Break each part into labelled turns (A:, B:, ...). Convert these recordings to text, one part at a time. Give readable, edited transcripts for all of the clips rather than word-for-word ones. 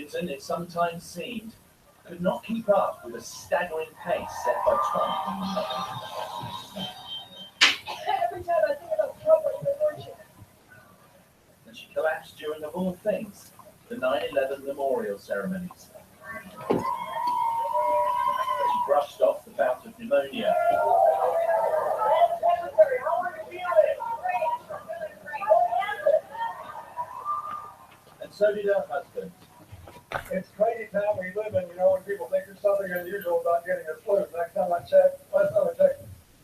A: Washington, it sometimes seemed, could not keep up with the staggering pace set by Trump.
B: Every time I think about Trump, I think
A: And she collapsed during, of all things, the 9/11 memorial ceremonies. She brushed off the bout of pneumonia. And so did her husband.
C: It's crazy time we live in, when people think there's something unusual about getting a flu. Last time I checked,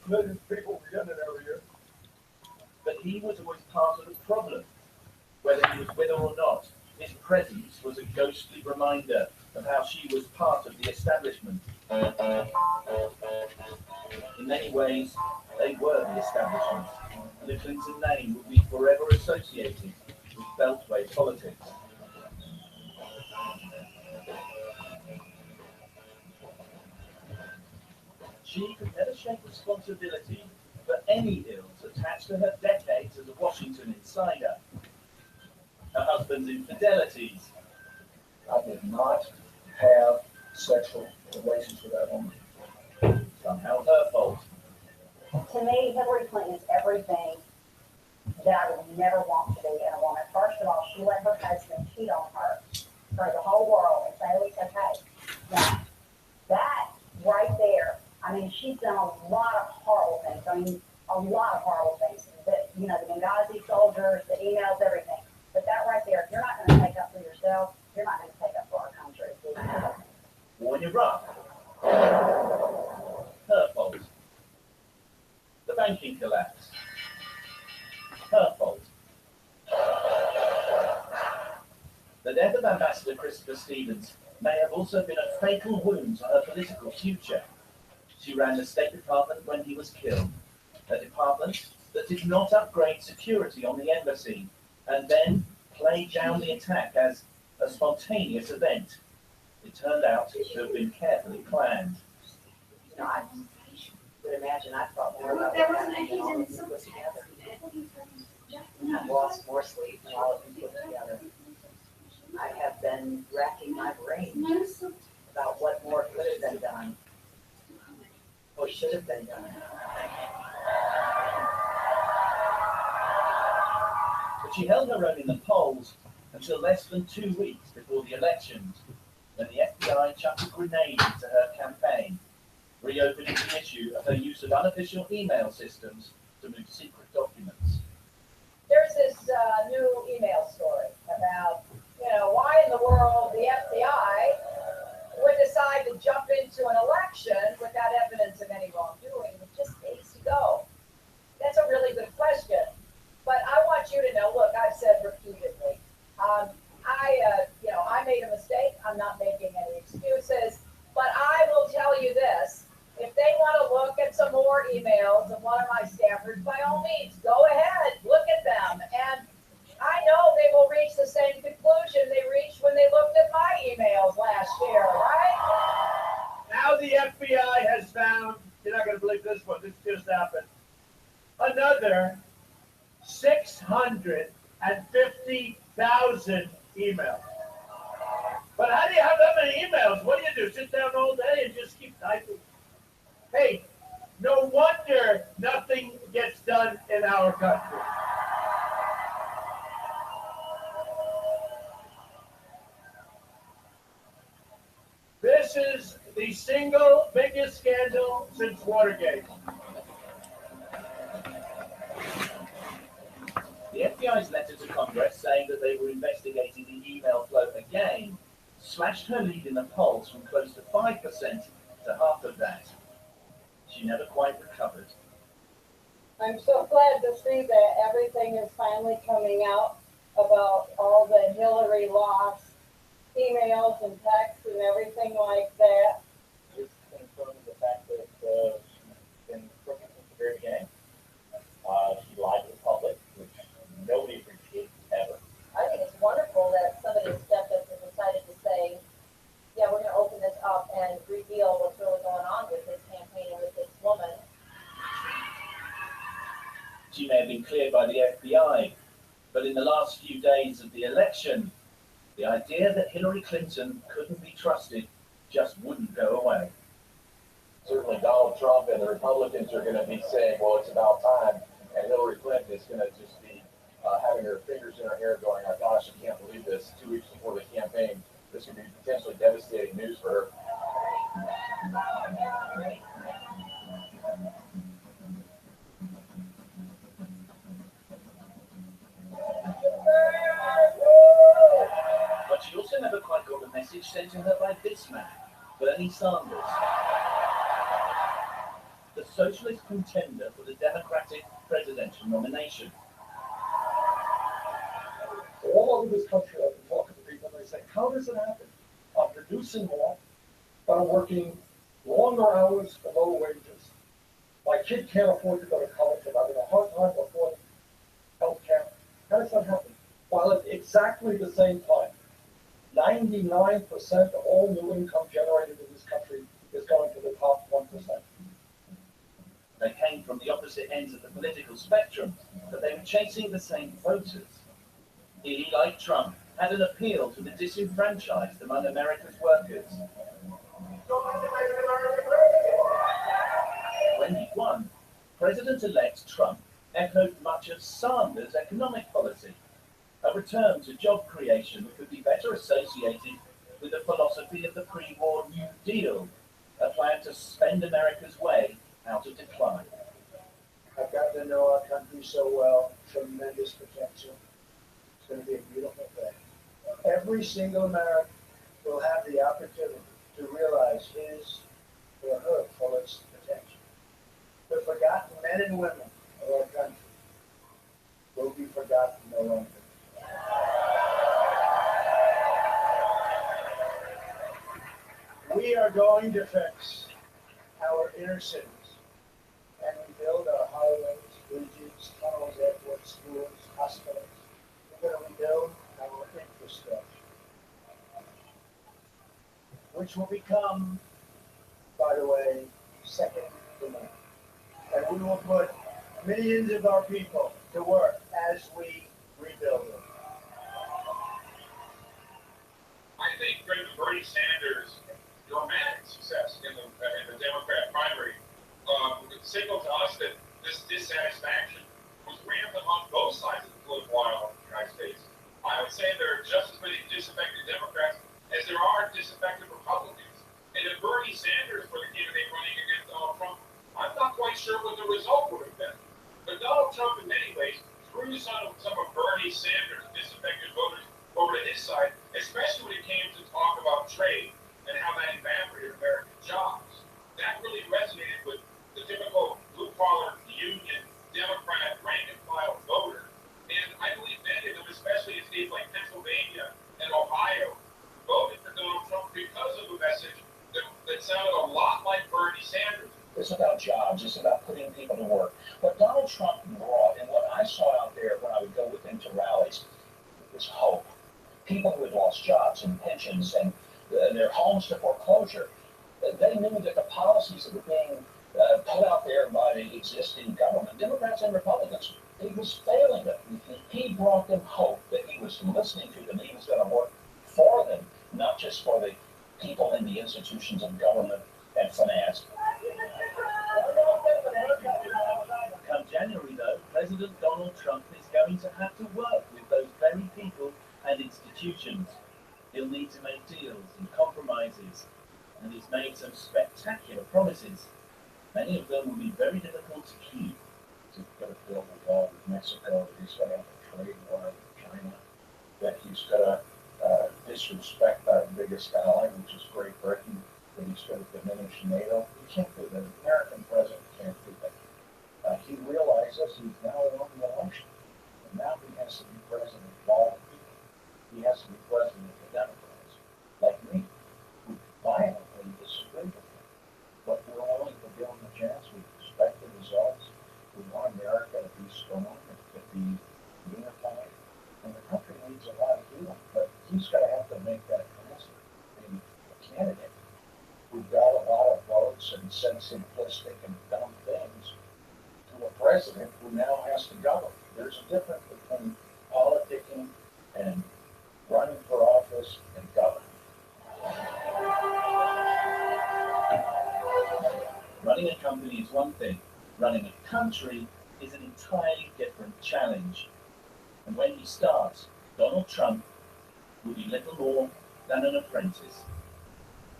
C: millions of people were getting it every year.
A: But he was always part of the problem. Whether he was with her or not, his presence was a ghostly reminder of how she was part of the establishment. In many ways, they were the establishment, and the Clinton name would be forever associated with Beltway politics. She could never shake responsibility for any ills attached to her decades as a Washington insider. Her husband's infidelities.
C: I did not have sexual relations with that woman.
A: Somehow her fault.
D: To me, Hillary Clinton is everything that I would never want to be in a woman. First of all, she let her husband cheat on her for the whole world and say, oh, it's okay. Now, that right there, she's done a lot of horrible things. A lot of horrible things. The Benghazi soldiers, the emails, everything. But that right there, if you're not going to take up for yourself, you're not going to take up for our country.
A: War in Iraq. Her fault. The banking collapse. Her fault. The death of Ambassador Christopher Stevens may have also been a fatal wound to her political future. She ran the State Department when he was killed, a department that did not upgrade security on the embassy and then played down the attack as a spontaneous event. It turned out to have been carefully planned.
D: I would imagine I thought more about what happened when all of you put together. I've lost more sleep than all of you put together. I have been racking my brain about what more could have been done or should have been done.
A: But she held her own in the polls until less than 2 weeks before the elections, when the FBI chucked a grenade into her campaign, reopening the issue of her use of unofficial email systems to move secret documents.
B: There's this new email story about, why in the world the FBI would decide to jump into an election without evidence of any wrongdoing with just days to go. That's a really good question. But I want you to know, look, I've said repeatedly, I made a mistake. I'm not making any excuses. But I will tell you this. If they want to look at some more emails of one of my staffers, by all means, go ahead, look at them. And I know they will reach the same conclusion they reached when they looked at my emails last year, right?
C: Now the FBI has found, you're not going to believe this one, this just happened, another 650,000 emails. But how do you have that many emails? What do? Sit down all day and just keep typing? Hey, no wonder nothing gets done in our country. This is the single biggest scandal since Watergate.
A: The FBI's letter to Congress saying that they were investigating the email flow again slashed her lead in the polls from close to 5% to half of that. She never quite recovered.
E: I'm so glad to see that everything is finally coming out about all the Hillary lost emails and texts and everything like that.
F: This confirms the fact that she's been crooked since the very beginning. She lied to the public, which nobody appreciates ever.
B: I think it's wonderful that somebody stepped up and decided to say, yeah, we're going to open this up and reveal what's really going on with this campaign and with this woman.
A: She may have been cleared by the FBI, but in the last few days of the election, The idea that Hillary Clinton couldn't be trusted just wouldn't go away.
F: Certainly Donald Trump and the Republicans are going to be saying, well, it's about time. And Hillary Clinton is going to just be having her fingers in her hair going, oh gosh, I can't believe this. 2 weeks before the campaign, this could be potentially devastating news for her.
A: But she also never quite got the message sent to her by this man, Bernie Sanders, the socialist contender for the Democratic presidential nomination.
G: So all over this country, I've been talking to people, and they say, how does it happen? I'm producing more, but I'm working longer hours for low wages. My kid can't afford to go to college, and I'm having a hard time affording health care. How does that happen? While at exactly the same time, 99% of all new income generated in this country is going to the top 1%.
A: They came from the opposite ends of the political spectrum, but they were chasing the same voters. He, like Trump, had an appeal to the disenfranchised among America's workers. When he won, President-elect Trump echoed much of Sanders' economic policy, a return to job creation that could be better associated with the philosophy of the pre-war New Deal, a plan to spend America's way out of decline.
H: I've gotten to know our country so well, tremendous potential. It's going to be a beautiful thing. Every single American will have the opportunity to realize his or her fullest potential. The forgotten men and women of our country will be forgotten no longer. We are going to fix our inner cities and rebuild our highways, bridges, tunnels, airports, schools, hospitals. We're going to rebuild our infrastructure, which will become, by the way, second to none. And we will put millions of our people to work as we rebuild them.
I: I think Bernie Sanders' dramatic success in the Democrat primary signaled to us that this dissatisfaction was rampant on both sides of the political aisle in the United States. I would say there are just as many disaffected Democrats as there are disaffected Republicans. And if Bernie Sanders were the candidate running against Donald Trump, I'm not quite sure what the result would have been. But Donald Trump, in many ways, threw some of Bernie Sanders' disaffected voters over to his side, especially when it came to talk about trade and how that evaporated American jobs. That really resonated with the typical blue-collar union Democrat rank-and-file voter. And I believe many of them, especially in states like Pennsylvania and Ohio, voted for Donald Trump because of a message that sounded a lot like Bernie Sanders.
J: It's about jobs. It's about putting people to work. What Donald Trump brought and what I saw out there when I would go with him to rallies was hope. People who had lost jobs and pensions and their homes to foreclosure, they knew that the policies that were being put out there by the existing government, Democrats and Republicans, he was failing them. He brought them hope that he was listening to them. He was going to work for them, not just for the people in the institutions of government and finance.
A: Come January, though, President Donald Trump is going to have to work with those very people and institutions. He'll need to make deals and compromises, and he's made some spectacular promises. Many of them will be very difficult to keep.
J: He's going to build a wall with Mexico, that he's going to have a trade war with China, that he's going to disrespect our biggest ally, which is Great Britain, that he's going to diminish NATO. He can't do that. The American president can't do that. He realizes he's now won the election, and now he has to be president of all the people. He has to be president of the Democrats, like me, who violently disagree with him. But we're willing to give him a chance. We respect the results. We want America to be strong and to be unified. And the country needs a lot of healing, but he's going to have to make that commitment. Being a candidate who got a lot of votes and said simplistic and dumb things to a president who now has to govern. There's a difference between politicking and running for office
A: one thing. Running a country is an entirely different challenge. And when he starts, Donald Trump will be little more than an apprentice.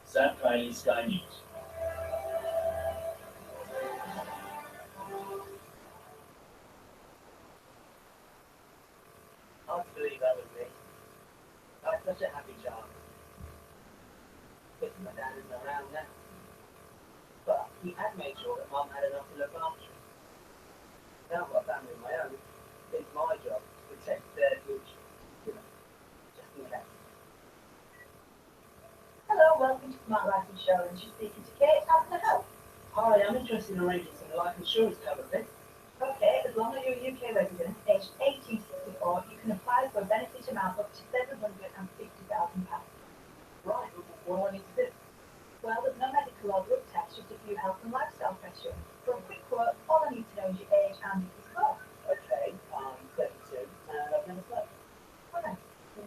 A: Sam Kiley, Sky News.
K: Hard to believe that was me. I had such a happy child. But my dad isn't around now. But he had made sure that Mum had enough to look after him. Now I've got a family of my own. It's my job to protect their future. You know, just in case.
D: Hello, welcome to Smart Life Insurance. You're speaking to Kate. How can I help?
K: Hi, I'm interested in arranging some life insurance cover, please.
D: Okay, as long as you're a UK resident, aged 18 to 64, you can apply for a benefit amount up to £750,000.
K: Right, what do I need to do?
D: Well, there's no medical or drug test, just a few health and lifestyle questions. For a quick quote, all I need to know is your age and your score.
K: Okay, I'm 32 and I've never slept.
D: Right.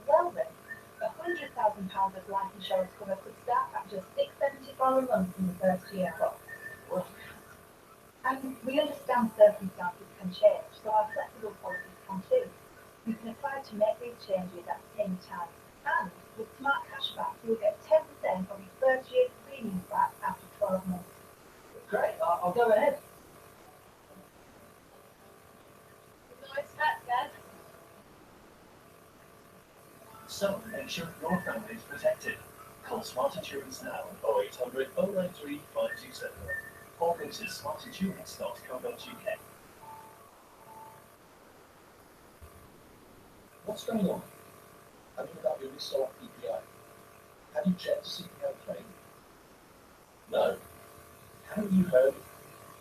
D: Well then, £100,000 of life insurance cover could start at just $6.74 a month in the first year. And we understand circumstances can change, so our flexible policies can too. You can apply to make these changes at any time. And with Smart Cashback, you'll get 10% of your first year's premium back after 12 months.
K: Great, I'll go ahead.
B: Nice hat, Dad.
A: So, make sure your family is protected. Call Smart Insurance now on 0800 093 527 or visit smartinsurance.co.uk.
G: What's going on? Have you got your list of PPI? Have you checked the CPI claim?
A: No. Haven't you heard?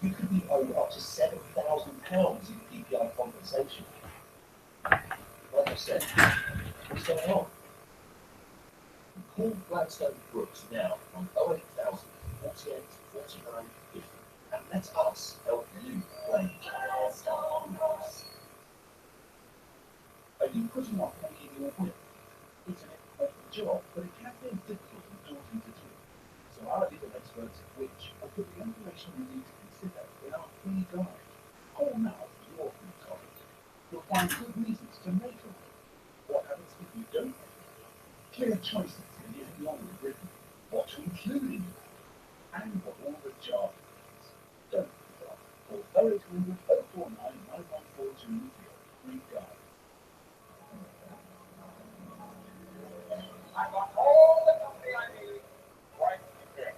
A: You could be owed up to £7,000 in PPI compensation. Like I said, what's going on? Call Gladstone Brooks now on 08000 48 49 50 and let us help you claim. Are you putting off making your will? It's an important job, but it can be difficult and daunting to do. So our legal experts at Which will put the information you need to consider in our free guide. Call now to your free topic. You'll find good reasons to make a will. What happens if you don't make a will? Clear choices in the longer written. What to include in your will. And what all the jargon is. Don't be daft. Call 0800 049 9142 for your free guide.
F: I've got all the company I need right here.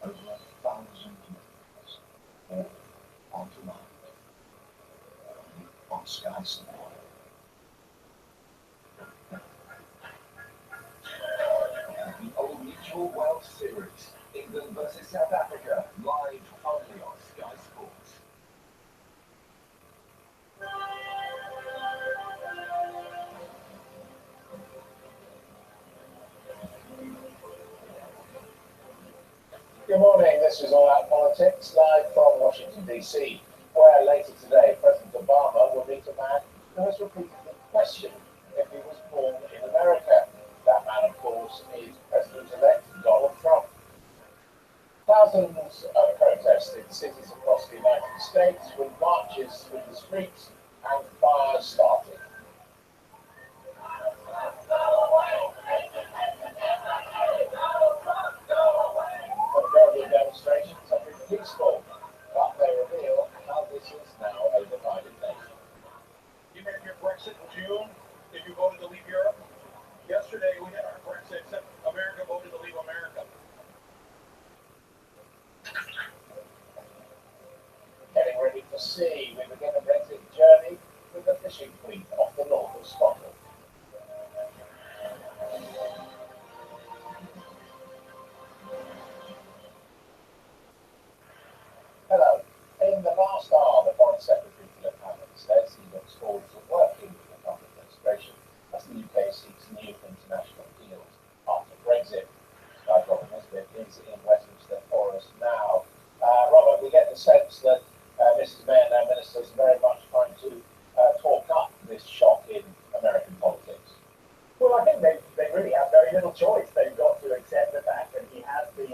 G: Over 1,000 miles, all on demand, on Sky Sport.
F: The Old Mutual World Series, England versus South Africa, live only on Sky Sports. Good morning, this is All Out Politics, live from Washington, D.C., where later today President Obama will meet a man who has repeatedly questioned if he was born in America. That man, of course, is President-elect Donald Trump. Thousands protested in cities across the United States with marches through the streets and fires started. The demonstrations have been peaceful, but they reveal how this is now a divided nation. You made your Brexit in June if you voted to leave Europe. Yesterday we had our Brexit, except America voted to leave America. Getting ready for sea, we begin a Brexit journey with the fishing fleet off the north of Scotland. Hello. In the last hour, the Foreign Secretary Philip Hammond says he looks forward to working with the Trump administration as the UK seeks new international deals after Brexit. Robert Nisbet is in Westminster for us now. Robert, we get the sense that Mrs. May and our ministers are very much trying to talk up this shock in American politics.
H: Well, I think they really have very little choice. They've got to accept the fact that he has the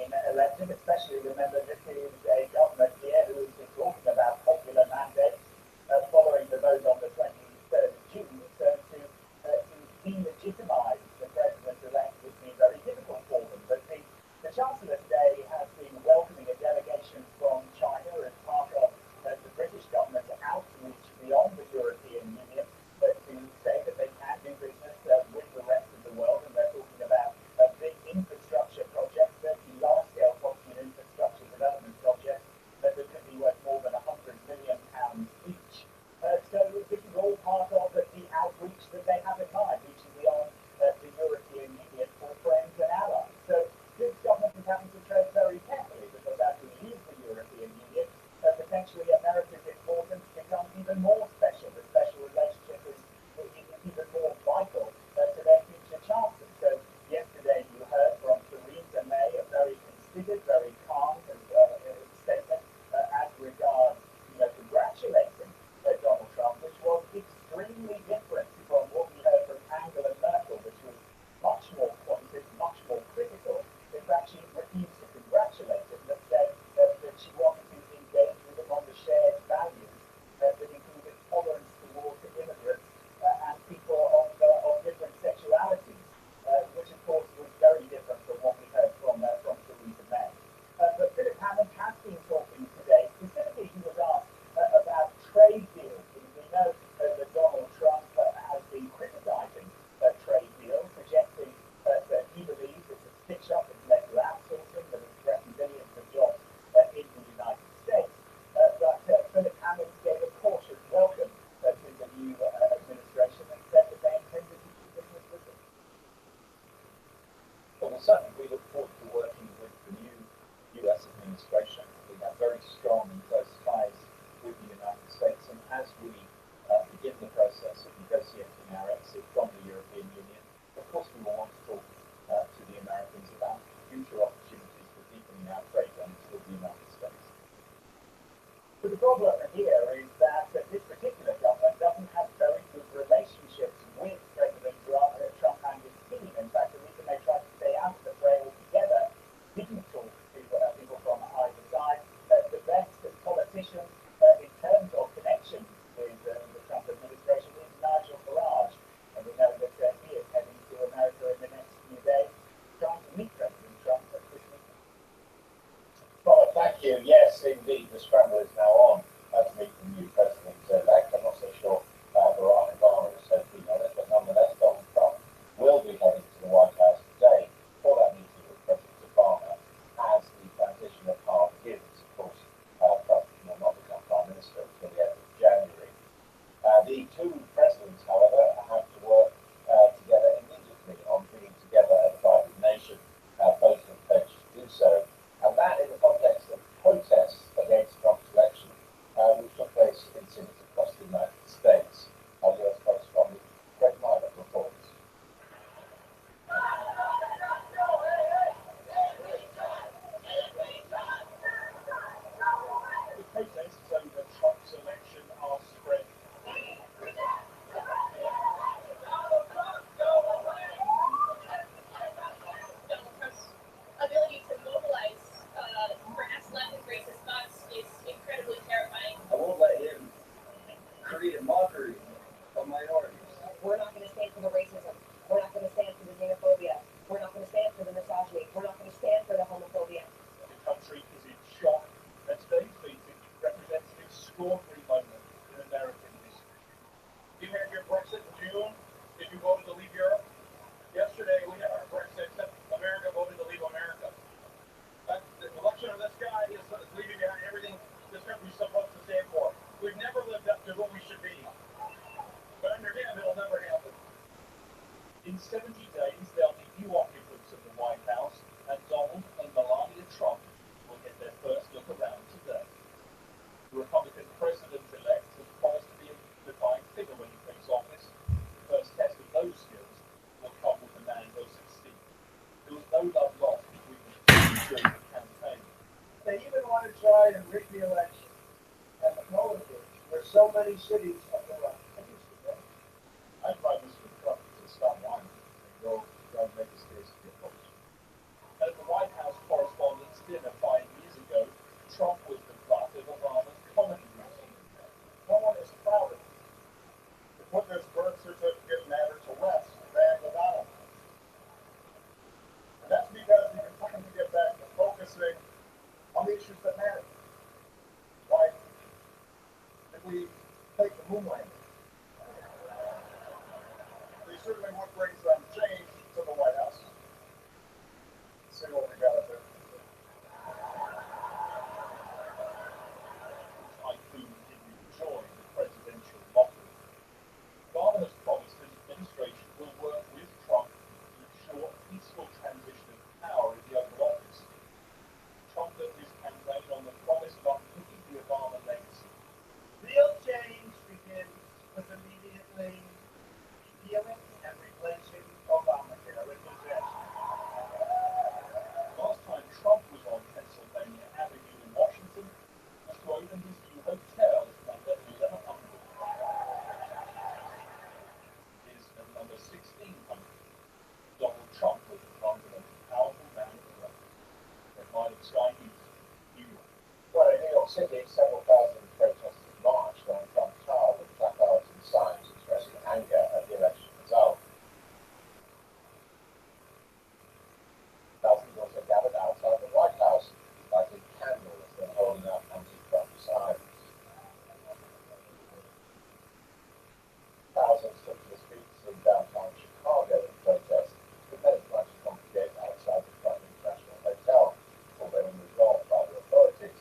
J: Yes, indeed, the scramble is now on to meet the new president-elect. I'm not so sure Barack Obama is so keen on it, but nonetheless, Donald Trump will be heading to the White House today for that meeting with President Obama as the transition of power begins. Of course, Trump will not become Prime Minister until the end of January. The two presidents, however, have to work together immediately on bringing together a divided nation. Both have pledged to do so. And that in the context of protests against Trump's election, which took place in cities across the United States. Our US correspondent Greg Myler reports.
C: The protests over Trump's election are spreading.
L: Ability to mobilize perhaps left and racist thoughts is incredibly terrifying.
H: I won't let him create a mockery of minorities.
M: We're not going to stand for the racism. We're not going to stand for the xenophobia. We're not going to stand for the misogyny. We're not going to stand for the homophobia.
C: The country is in shock, and today's meeting represents an extraordinary moment in American history. You had your Brexit in June. Did you vote to leave Europe? Yesterday we had our Brexit, except America voted to leave America. But the election of this guy is leaving behind everything this country's supposed to stand for. We've never lived up to who we should be. But under him, it'll never happen. In 70 days, there'll be new occupants of the White House, and Donald and Melania Trump will get their first look around today. The Republican president-elect has promised to be a defined figure when he takes office. The first test of those skills will come with the man who'll succeed. There was no love lost between the two during the campaign.
H: They even want to try and rig the election at the Polar Bridge, where so many cities are going.
C: I'd advise Mr. Trump to stop whining and go and make his case to the opposition. At the White House Correspondents' Dinner 5 years ago, Trump was the butt of Obama's comedy routine.
H: No one is proud of it.
C: To put this birth certificate matter to rest than without him. And that's because he can time to get back to focusing on the issues that matter. Like, if we take the moon landing, they certainly would bring some change to the White House. See what we got up there. Typhoon didn't enjoy the presidential mockery. Obama has promised his administration will work with Trump to ensure a peaceful transition of power in the Oval Office. Trump built his campaign on the promise of unpicking the Obama legacy.
H: Real change begins with immediately repealing and replacing Obamacare with possession.
C: Last time Trump was on Pennsylvania Avenue in Washington was to open his new hotel at number 1100. Is at number 1600. Donald Trump was the most powerful man in the world. At mine of Sky News, New York.
J: Well, in New York City, several thousand protesters marched on Trump Tower with placards and signs expressing anger at the election result. Thousands also gathered outside the White House, lighting candles and holding up anti-Trump signs. Thousands took to the streets in downtown Chicago in protest, with many trying to congregate outside the Trump International Hotel, although resolved by the authorities.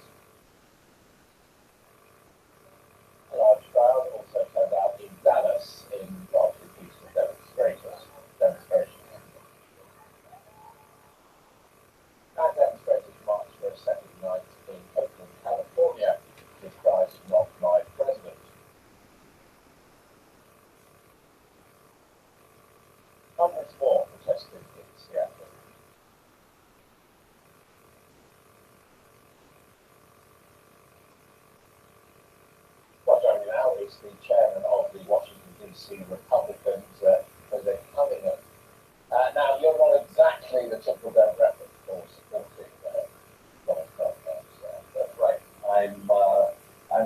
J: A large crowd also turned out in Dallas in largely peaceful demonstrations. And demonstrators marched for a second night in Oakland, California, with cries "Not My President." Hundreds more protested in Seattle. Well, joining me now is the chairman of the Washington, D.C. Republicans, Jose Cunningham. Now, you're not exactly the typical demographic for supporting Donald Trump, that's right.
N: I'm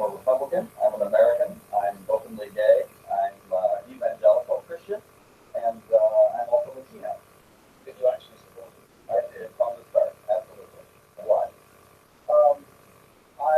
N: a Republican. I'm an American. I'm openly gay. I'm evangelical Christian, and I'm also Latino.
J: Did you actually support him?
N: I did from the start, absolutely. Why?
J: I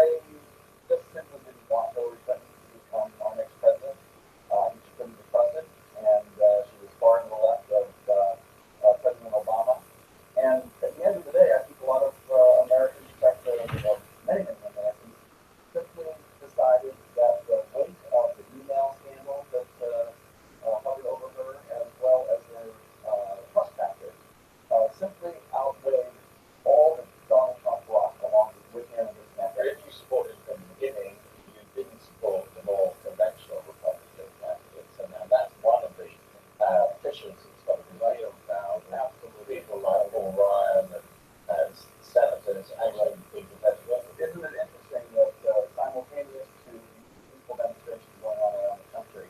J: politicians and stuff, because I have found absolutely people like Paul Ryan and senators angling people that
N: Isn't it interesting that simultaneous to peaceful demonstrations going on around the country,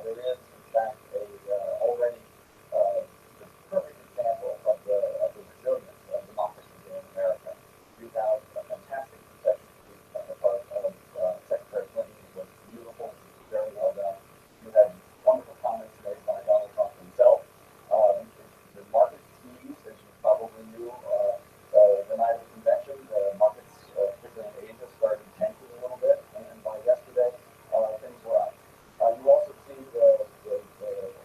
N: there is in fact already the perfect example of the resilience of democracy here in America. You have a fantastic reception speech on the part of Secretary Clinton. It was beautiful, it was very well done. You had wonderful comments made by Donald Trump himself. The market squeeze, as you probably knew, the night of the convention, the markets, particularly in Asia, started tanking a little bit, and by yesterday, things were up. You also see the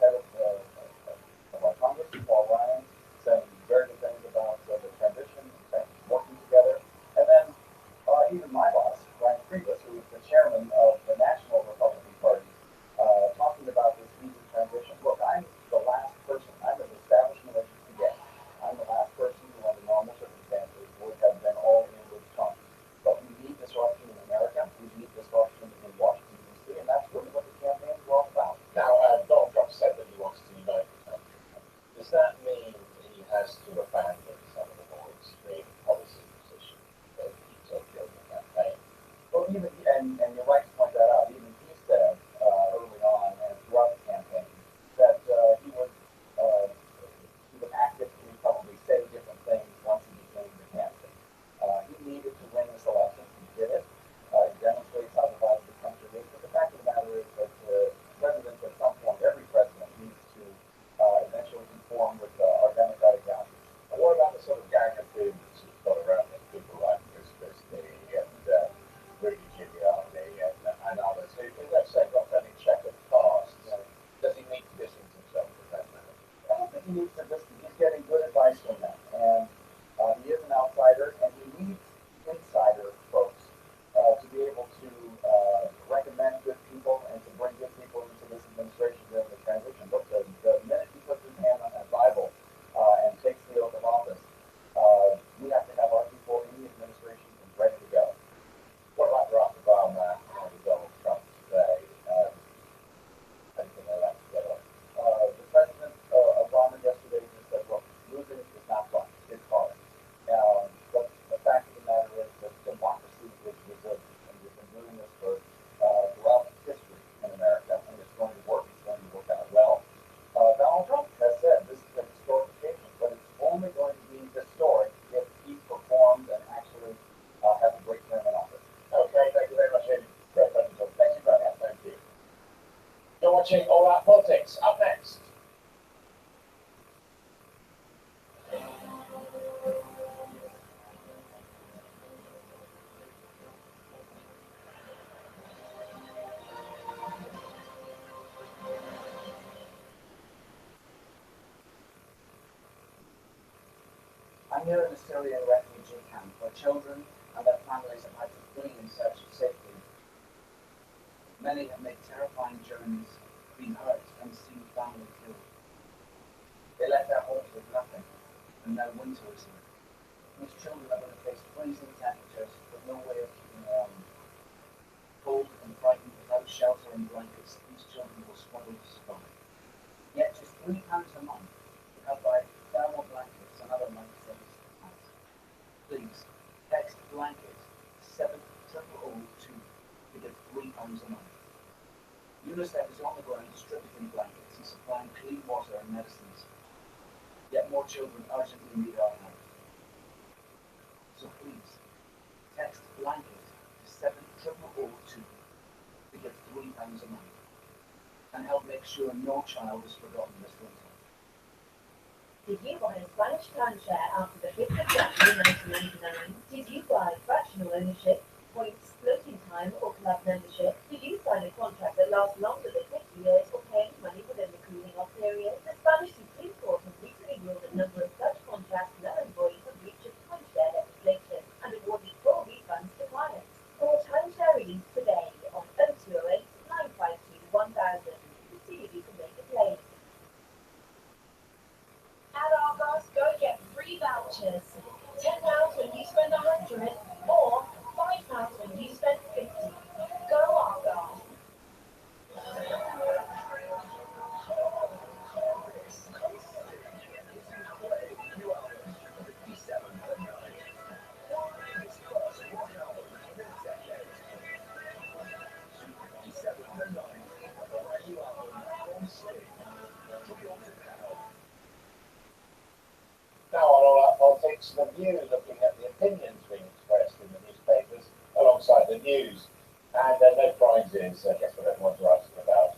N: head of our Congress, Paul Ryan, saying very good things about the transition, and working together. And then even my boss, Ryan Priebus, who is the chairman of the National Republican Party, talking about this easy transition. Look, I'm the last person, I'm as establishment as you can get. I'm the last person who, under normal circumstances, would have been all in with Trump. But we need disruption in America, we need disruption in Washington, D.C., and that's really what the campaign is all about.
J: Now, Donald Trump said that he wants to unite the country. Does that mean he has to abandon some of the more extreme policy positions that he took during the campaign?
N: Well, and you're right to point that out. Even he said early on and throughout the campaign that he would actively probably say different things once he became the candidate. He needed to win this election. He did it. It demonstrates how divided the country is. But the fact of the matter is that presidents at some point, every president needs to eventually conform with our democratic values.
J: But what about the sort of gang of dudes who've got around him, people like Chris Christie and Rudy Giuliani and others who, let's say, got any checkered past? Does he need to distance himself from that man?
N: I don't think he needs to listen. He's getting good advice from them. And he is an outsider, and he needs insider folks to be able to recommend good people and to bring good people into this administration during the transition. But the minute he puts his hand on that Bible and takes the oath of office, we have to have our people in the administration ready to go.
J: What about Barack Obama and Donald Trump today? Anything they like to get on?
N: The President Obama yesterday just said, look, losing is not fun. It's hard. But the fact of the matter is that democracy is resilient. And we've been doing this for throughout history in America, and it's going to work. It's going to work out well. Donald Trump has said this is a historic occasion, but it's only going to be historic if he performs and actually has a great term in office.
J: Okay, thank you very much, Andy.
N: Thank you very much.
J: Thank you. You're watching All Out Politics. Up next.
K: I'm here in a Syrian refugee camp where children and their families have had to flee in search of safety. Many have made terrifying journeys, been hurt, and seen family killed. They left their homes with nothing, and now winter is here. These children are going to face freezing temperatures with no way of keeping warm. Cold and frightened without shelter and blankets, these children will struggle to survive. Yet just £3 a month to help buy thermal blankets and other life-saving supplies. Please text blanket 70002 to get £3 a month. UNICEF is on the ground distributing blankets and supplying clean water and medicines. Yet more children urgently need our help. So please text blanket to 70002 to get £3 a month and help make sure no child is forgotten this winter.
M: Did you buy a Spanish timeshare after the 5th of January 1999? Did you buy fractional ownership, points, floating time, or club membership? Did you sign a contract that lasts longer than 50 years or pay any money within the cooling off period? The Spanish Supreme Court has recently ruled a number of such contracts null and void for breach of timeshare legislation and awarded full refunds to clients. Call Timeshare Release today on 0208 952 1000 to see if you can make a claim. At Argos, go get free vouchers. £10 when you spend 100 or £5 when you spend 50. Go Argos.
J: excellent view looking at the opinions being expressed in the newspapers alongside the news. And no prizes, guess what everyone's writing about.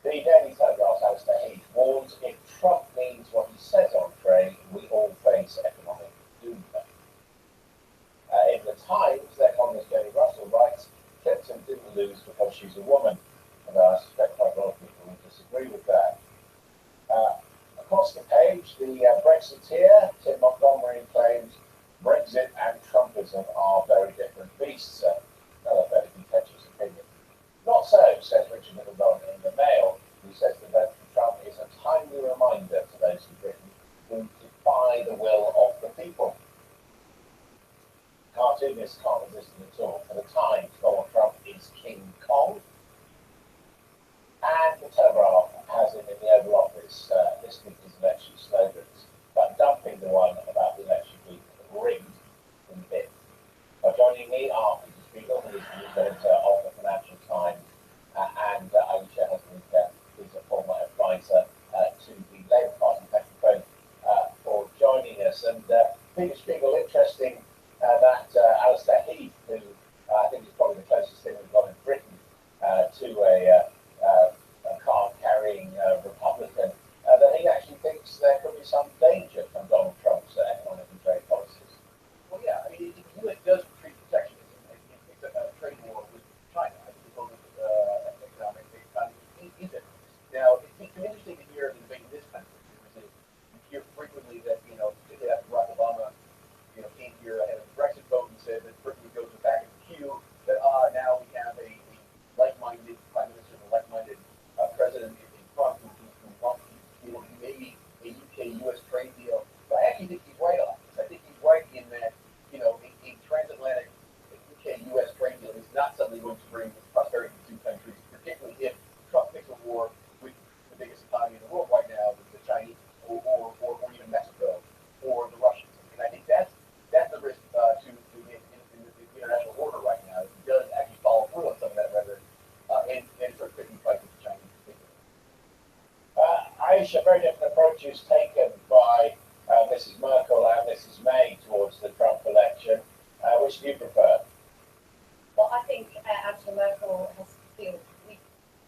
J: The Daily Telegraph's Alistair Heath warns if Trump means what he says on trade, we all face economic doom. In the Times, their columnist Jenny Russell writes, Clinton didn't lose because she's a woman. And I suspect quite a lot of people would disagree with that. Across the page, the Brexiteer, Tim Montgomery, claims Brexit and Trumpism are very different beasts. Another very contentious opinion. Not so, says Richard Middleton in the Mail, who says the vote for Trump is a timely reminder to those in Britain who defy the will of the people. Cartoonists can't resist them at all. For the Times, Donald Trump is King Kong. And the Telegraph has him in the Oval Office listening to his election slogans, but dumping the one about the election being rigged in bits. Joining me are Peter Spiegel, who is the news editor of the Financial Times, and Ayesha Hassan, who is a former advisor to the Labour Party. Thank you both for joining us. And Peter Spiegel, interesting that Alistair Heath, who I think is probably the closest thing we've got in Britain to a card-carrying Republican, that he actually thinks there could be some danger from Donald Trump's economic and trade policies.
N: Well, yeah, I mean, the U.S. does treat protectionism and it's a trade war with China. I think because of economic is it? Now, it's been interesting to hear the debate in this country. You hear frequently that, particularly after Barack Obama, came here ahead of the Brexit vote and said that Britain would go back in the queue, that now we have a like-minded prime minister and a like-minded president in front who wants maybe a UK-US trade deal. But I actually think he's right on this. I think he's right in that, a transatlantic UK-US trade deal is not suddenly going to bring prosperity to two countries, particularly if Trump picks a war with the biggest economy in the world right now, the Chinese or even Mexico or the Russians. And I think that's the risk to the international order right now. If he does actually follow through on some of that rhetoric and start picking fights with the Chinese in particular.
J: Aisha, very different approaches taken by Mrs. Merkel and Mrs. May towards the Trump election. Which do you prefer?
M: Well, I think Angela Merkel has feel weak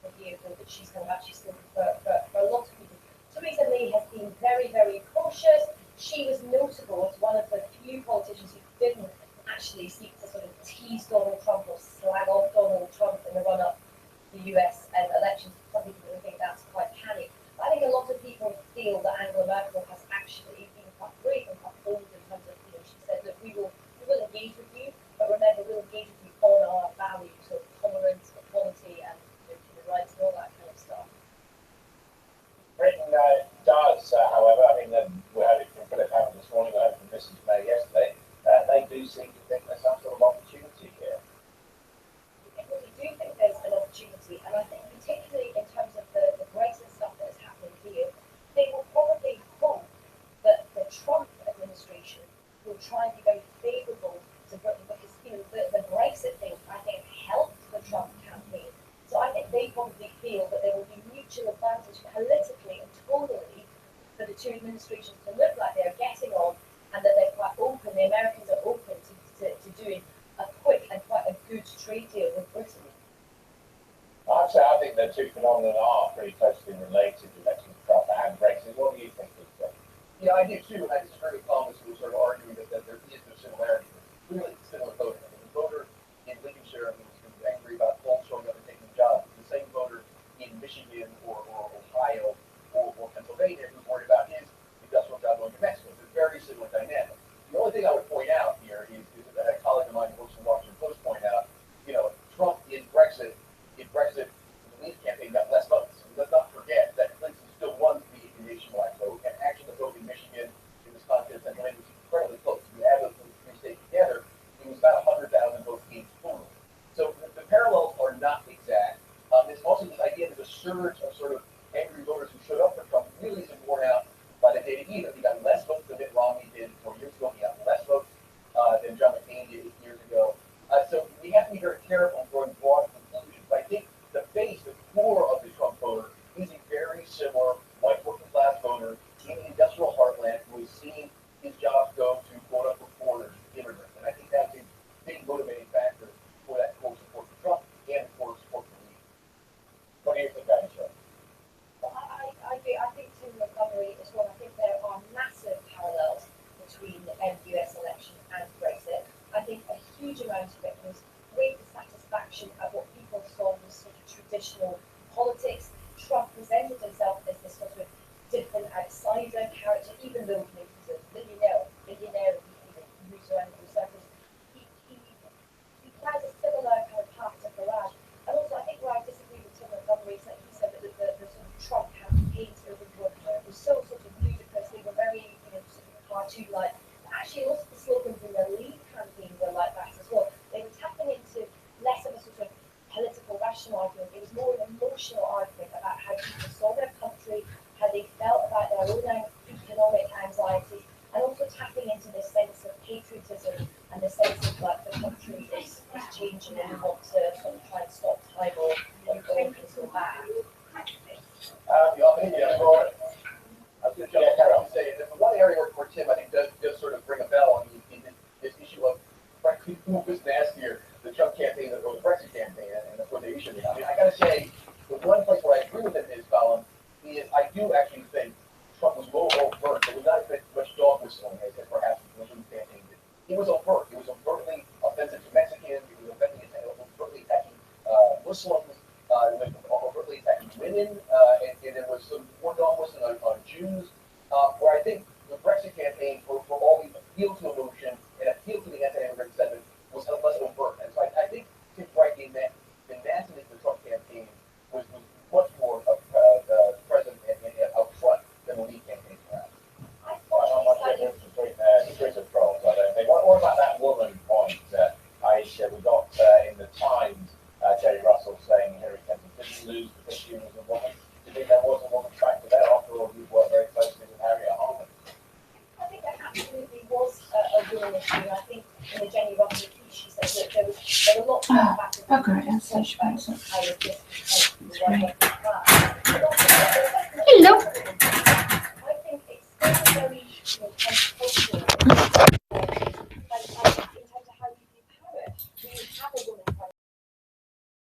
M: review that she's going to actually still prefer for a lot of people. Theresa May has been very, very cautious. She was notable as one of the few politicians who didn't actually seek to sort of tease Donald Trump or slag off Donald Trump in the run-up to the US elections. Some people think that's quite canny. But I think a lot of people feel that Angela Merkel has actually been quite brave and quite bold in terms of, she said that we will engage with you, but remember, we'll engage with you on our values of tolerance, equality, and human rights and all that kind of stuff.
J: Britain does, however, I mean, we heard it from Philip Hammond this morning, we heard from Mrs. May yesterday, they do seem to think there's some sort of opportunity here.
M: I really do think there's an opportunity, and I think particularly in terms of the Brexit stuff that is happening here, they will probably hope that the Trump administration will try and be very favourable to Britain because, the Brexit thing, I think, helped the Trump campaign. So I think they probably feel that there will be mutual advantage politically and tonally for the two administrations to look like they're getting on and that they're quite open, the Americans are open to doing a quick and quite a good trade deal with Britain.
J: I'd say I think the two phenomena are pretty closely related, the election of Trump and Brexit. What do you think, Peter?
N: Yeah, I do too. And I disagree with Thomas, who was sort of arguing that there is no similarity. Clearly, it's similar voting. I mean, the voter in Lincolnshire who's angry about Paul showing up and taking the job is the same voter in Michigan or Ohio or Pennsylvania who's worried about his industrial job going to Mexico. It's a very similar dynamic. The only thing I would point out here is that a colleague of mine who works in the Washington Post pointed out, Trump in Brexit, the Leave campaign got less votes. And let's not forget that Clinton still won the nationwide vote, and actually the vote in Michigan, in Wisconsin,
D: Bill Clinton, that you know, Russo and Rousseff, he plays a similar kind of part to Farage. And also, I think where I disagree with Tim Montgomery is that he said that the sort of Trump campaigns was so sort of ludicrous. They were very, sort of cartoon-like. Actually, also the slogans in the Leave campaign were like that as well. They were tapping into less of a sort of political, rational argument. It was more an emotional argument about how people saw their country, how they felt about their own economic anxieties, and also tapping into this sense of patriotism and the sense of like the country is changing and we want to sort of try and stop time or go into back.
F: I was going to say that the one area where Tim, I think, does sort of ring a bell on this issue of, frankly, who was nastier, the Trump campaign or the Brexit campaign, and that's what they issue. I mean, I got to say, the one place where I agree with him is, Colin, is I do actually think Trump was a little overt. It was not as much dog whistling as perhaps the Clinton campaign did. It was overt. It was overtly offensive to Mexicans. It was overtly attacking Muslims. It was overtly attacking women. And there was some more dog whistling on Jews. Where I think the Brexit campaign, for all these appeal to emotion and appeal to the anti-immigrant sentiment, was less overt. And so I think Tim Bright in that the nastiness of the Trump campaign was much more present and up front than the Lee campaign perhaps.
N: What about that woman point that we got in the Times, Jerry Russell saying Hillary Clinton didn't lose because she was a woman? Do you think there was a woman track to that? After all, you worked very closely with Harriet Harman.
D: I think there absolutely was a woman issue. I think in the Jenny Robinson piece, she said that there were lots of factors.
O: Okay, that's such a